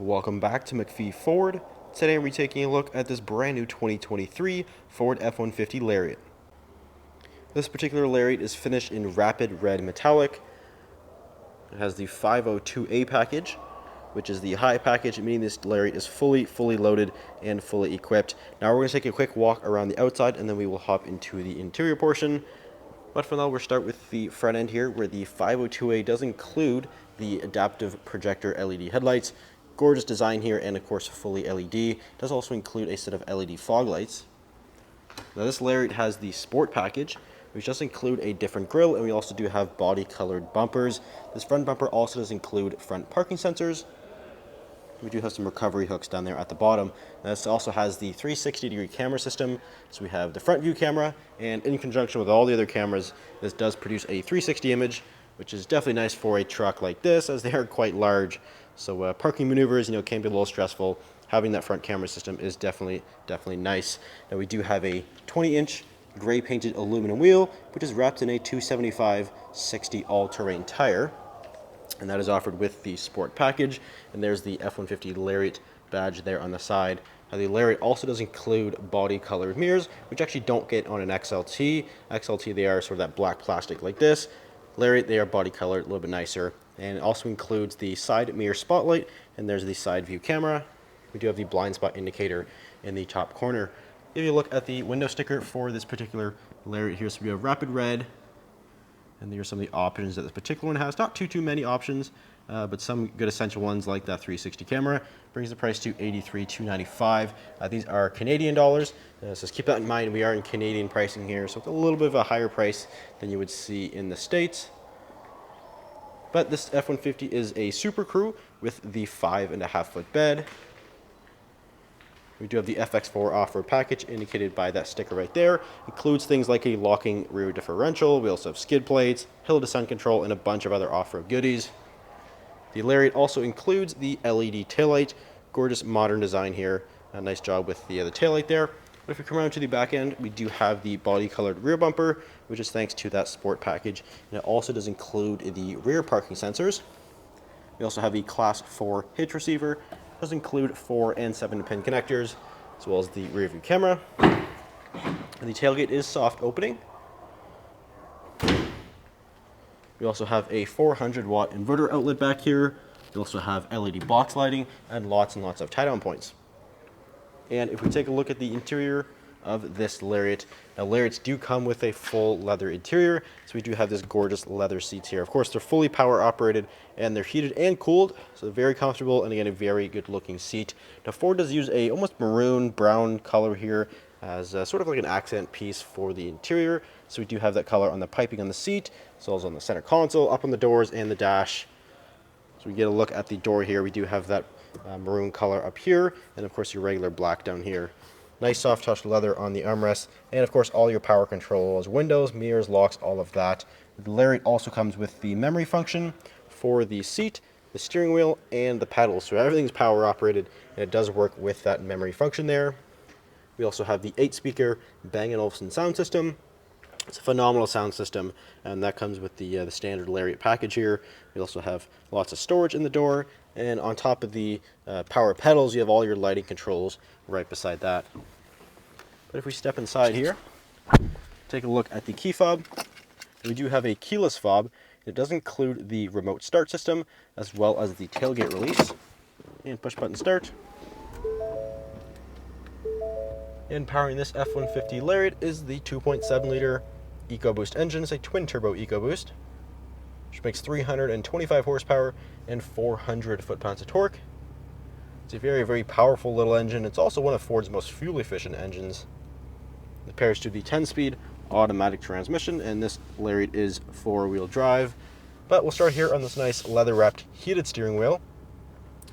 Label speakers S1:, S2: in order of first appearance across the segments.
S1: Welcome back to McPhee Ford. Today we're taking a look at this brand new 2023 Ford F-150 Lariat. This particular Lariat is finished in rapid red metallic. It has the 502A package, which is the high package, meaning this Lariat is fully loaded and fully equipped. Now we're going to take a quick walk around the outside and then we will hop into the interior portion. But for now, we'll start with the front end here, where the 502A does include the adaptive projector LED headlights. Gorgeous design here, and of course fully LED. It does also include a set of LED fog lights. Now this Lariat has the sport package, which does include a different grille, and we also do have body colored bumpers. This front bumper also does include front parking sensors. We do have some recovery hooks down there at the bottom. This also has the 360-degree camera system. So we have the front view camera, and in conjunction with all the other cameras, this does produce a 360 image, which is definitely nice for a truck like this, as they are quite large. So parking maneuvers, can be a little stressful. Having that front camera system is definitely nice. Now we do have a 20-inch gray painted aluminum wheel, which is wrapped in a 275/60 all-terrain tire. And that is offered with the sport package. And there's the F-150 Lariat badge there on the side. Now the Lariat also does include body colored mirrors, which actually don't get on an XLT. XLT, they are sort of that black plastic like this. Lariat, they are body colored, a little bit nicer. And it also includes the side mirror spotlight, and there's the side view camera. We do have the blind spot indicator in the top corner. If you look at the window sticker for this particular Lariat here, so we have rapid red, and these are some of the options that this particular one has. Not too many options, but some good essential ones like that 360 camera. Brings the price to $83,295. These are Canadian dollars, so keep that in mind. We are in Canadian pricing here, so it's a little bit of a higher price than you would see in the States. But this F-150 is a Super Crew with the 5.5-foot bed. We do have the FX4 off-road package indicated by that sticker right there. Includes things like a locking rear differential. We also have skid plates, hill descent control, and a bunch of other off-road goodies. The Lariat also includes the LED taillight. Gorgeous modern design here. A nice job with the taillight there. But if we come around to the back end, we do have the body colored rear bumper, which is thanks to that sport package. And it also does include the rear parking sensors. We also have the Class 4 hitch receiver. It does include 4 and 7-pin connectors, as well as the rear view camera. And the tailgate is soft opening. We also have a 400-watt inverter outlet back here. We also have LED box lighting and lots of tie-down points. And if we take a look at the interior of this Lariat, now Lariats do come with a full leather interior, so we do have this gorgeous leather seats here. Of course, they're fully power operated and they're heated and cooled, so they're very comfortable, and again, a very good looking seat. Now Ford does use a almost maroon brown color here as sort of like an accent piece for the interior. So we do have that color on the piping on the seat, as well as on the center console, up on the doors and the dash. So we get a look at the door here. We do have that maroon color up here, and of course your regular black down here. Nice soft touch leather on the armrest, and of course all your power controls, windows, mirrors, locks, all of that. The Lariat also comes with the memory function for the seat, the steering wheel, and the pedals. So everything's power operated, and it does work with that memory function there. We also have the 8-speaker Bang & Olufsen sound system. It's a phenomenal sound system, and that comes with the standard Lariat package here. We also have lots of storage in the door, and on top of the power pedals, you have all your lighting controls right beside that. But if we step inside here, take a look at the key fob. We do have a keyless fob. It does include the remote start system, as well as the tailgate release. And push button start. And powering this F-150 Lariat is the 2.7-liter EcoBoost engine. It's a twin-turbo EcoBoost, which makes 325 horsepower and 400 foot-pounds of torque. It's a very powerful little engine. It's also one of Ford's most fuel-efficient engines. It pairs to the 10-speed automatic transmission, and this Lariat is 4-wheel drive. But we'll start here on this nice leather-wrapped heated steering wheel.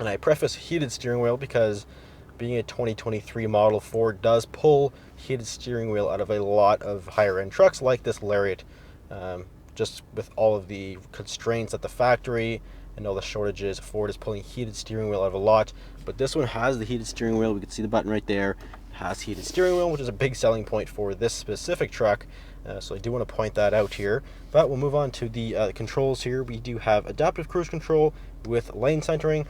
S1: And I preface heated steering wheel because being a 2023 model, Ford does pull heated steering wheel out of a lot of higher-end trucks like this Lariat. Just with all of the constraints at the factory and all the shortages, Ford is pulling heated steering wheel out of a lot. But this one has the heated steering wheel. We can see the button right there. It has heated steering wheel, which is a big selling point for this specific truck. So I do want to point that out here. But we'll move on to the controls here. We do have adaptive cruise control with lane centering,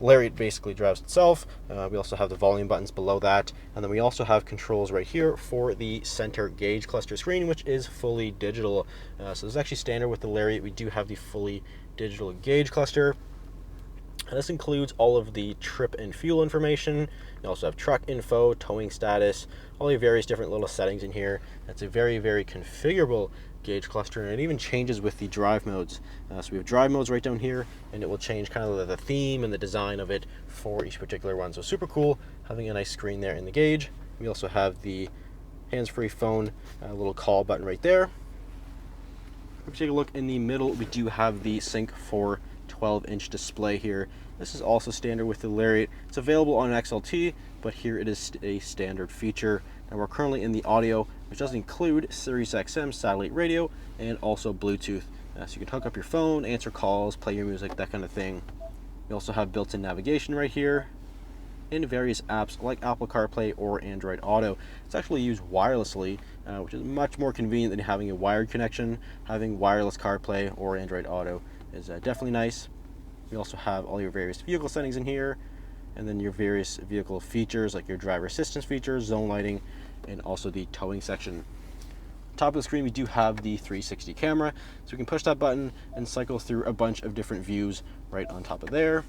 S1: Lariat basically drives itself. We also have the volume buttons below that, and then we also have controls right here for the center gauge cluster screen, which is fully digital. So this is actually standard with the Lariat. We do have the fully digital gauge cluster. And this includes all of the trip and fuel information. You also have truck info, towing status, all your various different little settings in here. It's a very, very configurable gauge cluster, and it even changes with the drive modes. So we have drive modes right down here, and it will change kind of the theme and the design of it for each particular one. So super cool, having a nice screen there in the gauge. We also have the hands-free phone little call button right there. If we take a look in the middle, we do have the Sync 4 12-inch display here. This is also standard with the Lariat. It's available on an XLT, but here it is a standard feature. Now we're currently in the audio, which does include Sirius XM satellite radio and also Bluetooth. So you can hook up your phone, answer calls, play your music, that kind of thing. We also have built-in navigation right here and various apps like Apple CarPlay or Android Auto. It's actually used wirelessly, which is much more convenient than having a wired connection. Having wireless CarPlay or Android Auto is definitely nice. We also have all your various vehicle settings in here, and then your various vehicle features like your driver assistance features, zone lighting, and also the towing section. Top of the screen, we do have the 360 camera, so we can push that button and cycle through a bunch of different views right on top of there.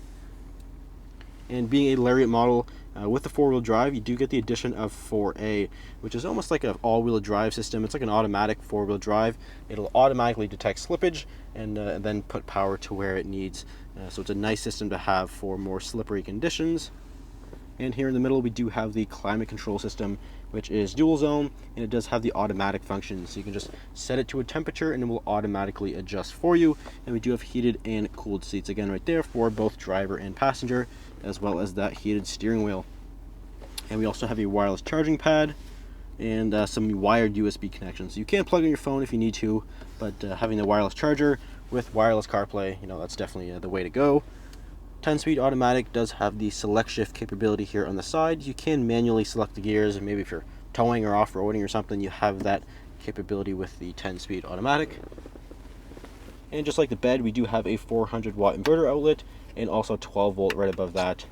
S1: And being a Lariat model with the four-wheel drive, you do get the addition of 4A, which is almost like an all-wheel drive system. It's like an automatic four-wheel drive. It'll automatically detect slippage and then put power to where it needs. So it's a nice system to have for more slippery conditions. And here in the middle, we do have the climate control system, which is dual zone, and it does have the automatic function. So you can just set it to a temperature and it will automatically adjust for you. And we do have heated and cooled seats again right there for both driver and passenger, as well as that heated steering wheel. And we also have a wireless charging pad and some wired USB connections. So you can plug in your phone if you need to, but having the wireless charger with wireless CarPlay, that's definitely the way to go. 10-speed automatic does have the select shift capability here on the side. You can manually select the gears, and maybe if you're towing or off-roading or something, you have that capability with the 10-speed automatic. And just like the bed, we do have a 400-watt inverter outlet and also 12-volt right above that.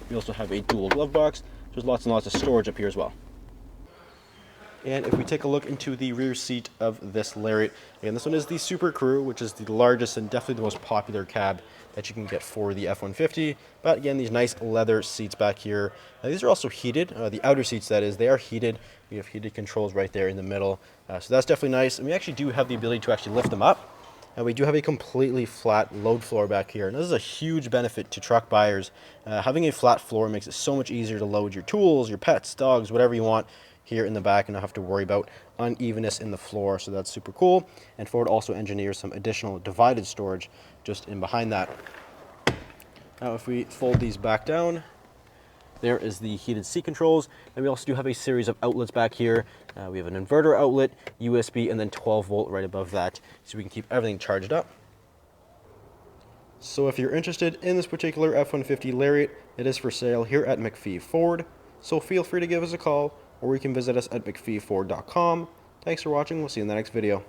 S1: We also have a dual glove box. There's lots and lots of storage up here as well. And if we take a look into the rear seat of this Lariat, again, this one is the Super Crew, which is the largest and definitely the most popular cab that you can get for the F-150. But again, these nice leather seats back here. These are also heated. The outer seats, that is, they are heated. We have heated controls right there in the middle. So that's definitely nice. And we actually do have the ability to actually lift them up. And we do have a completely flat load floor back here. And this is a huge benefit to truck buyers. Having a flat floor makes it so much easier to load your tools, your pets, dogs, whatever you want here in the back, and not have to worry about unevenness in the floor. So that's super cool. And Ford also engineers some additional divided storage just in behind that. Now if we fold these back down, there is the heated seat controls, and we also do have a series of outlets back here. We have an inverter outlet, USB, and then 12-volt right above that, so we can keep everything charged up. So if you're interested in this particular F-150 Lariat, it is for sale here at McPhee Ford, so feel free to give us a call, or you can visit us at mcpheeford.com. Thanks for watching. We'll see you in the next video.